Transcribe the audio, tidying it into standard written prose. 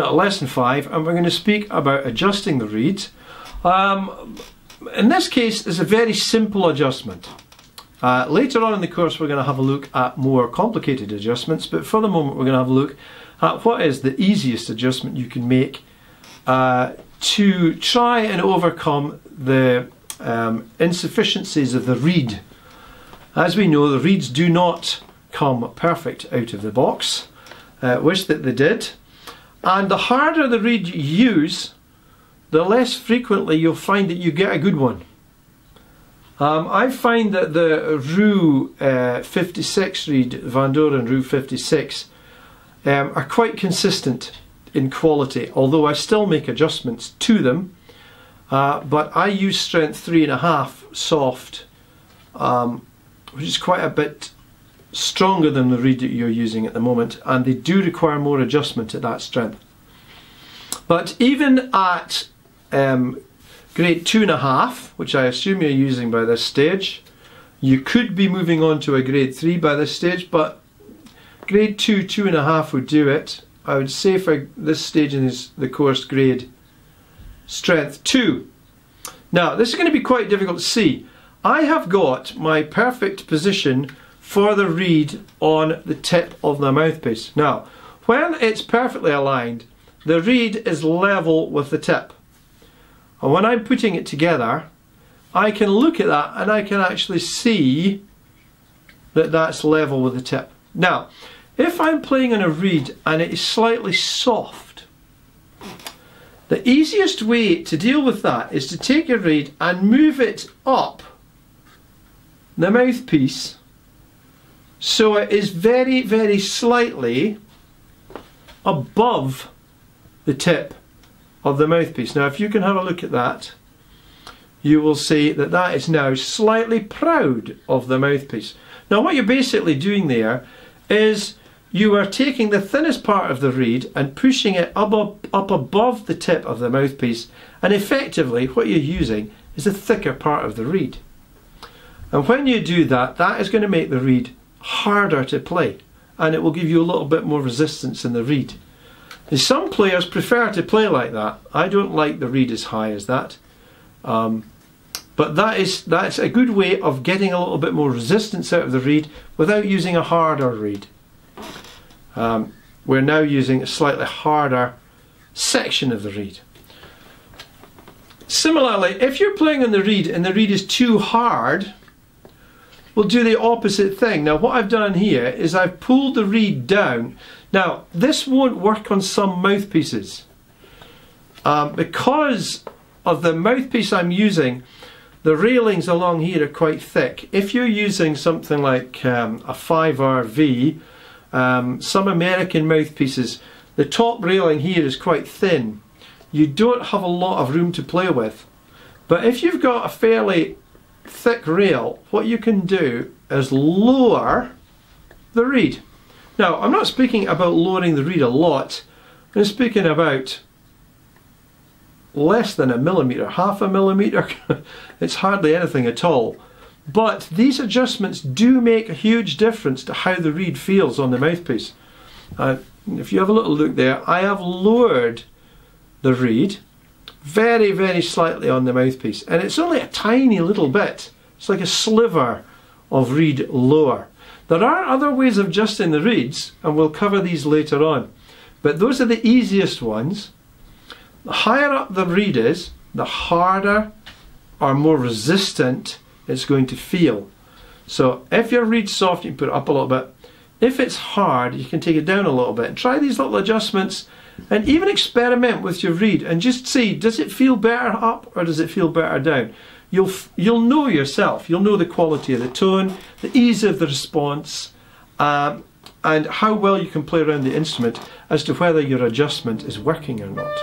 on lesson 5, and we're going to speak about adjusting the reeds. In this case, it's a very simple adjustment. Later on in the course we're going to have a look at more complicated adjustments, but for the moment we're going to have a look at what is the easiest adjustment you can make to try and overcome the insufficiencies of the reed. As we know, the reeds do not come perfect out of the box. Wish that they did. And the harder the reed you use, the less frequently you'll find that you get a good one. I find that the Rue 56 reed, Van Doren Rue 56, are quite consistent in quality, although I still make adjustments to them. But I use strength 3.5 soft, which is quite a bit stronger than the reed that you're using at the moment, and they do require more adjustment at that strength. But even at grade 2.5, which I assume you're using by this stage, you could be moving on to a grade 3 by this stage, but grade 2, 2.5 would do it. I would say for this stage in the course, grade strength 2. Now this is going to be quite difficult to see. I have got my perfect position for the reed on the tip of the mouthpiece. Now when it's perfectly aligned, the reed is level with the tip, and when I'm putting it together I can look at that and I can actually see that that's level with the tip. Now if I'm playing on a reed and it is slightly soft, the easiest way to deal with that is to take your reed and move it up the mouthpiece so it is very, very slightly above the tip of the mouthpiece. Now if you can have a look at that, you will see that that is now slightly proud of the mouthpiece. Now what you're basically doing there is you are taking the thinnest part of the reed and pushing it up above the tip of the mouthpiece, and effectively what you're using is the thicker part of the reed. And when you do that, that is going to make the reed harder to play, and it will give you a little bit more resistance in the reed. And some players prefer to play like that. I don't like the reed as high as that, but that's a good way of getting a little bit more resistance out of the reed without using a harder reed. We're now using a slightly harder section of the reed. Similarly, if you're playing on the reed and the reed is too hard, we'll do the opposite thing. Now what I've done here is I've pulled the reed down. Now this won't work on some mouthpieces. Because of the mouthpiece I'm using, the railings along here are quite thick. If you're using something like a 5RV, some American mouthpieces, the top railing here is quite thin. You don't have a lot of room to play with. But if you've got a fairly thick rail, what you can do is lower the reed. Now I'm not speaking about lowering the reed a lot. I'm speaking about less than 1 millimetre, 0.5 millimetre. It's hardly anything at all. But these adjustments do make a huge difference to how the reed feels on the mouthpiece. If you have a little look there, I have lowered the reed very, very slightly on the mouthpiece, and it's only a tiny little bit. It's like a sliver of reed lower. There are other ways of adjusting the reeds, and we'll cover these later on, but those are the easiest ones. The higher up the reed is, the harder or more resistant it's going to feel. So if your reed's soft, you can put it up a little bit. If it's hard, you can take it down a little bit. Try these little adjustments and even experiment with your reed and just see, does it feel better up or does it feel better down? You'll know yourself. You'll know the quality of the tone, the ease of the response, and how well you can play around the instrument as to whether your adjustment is working or not.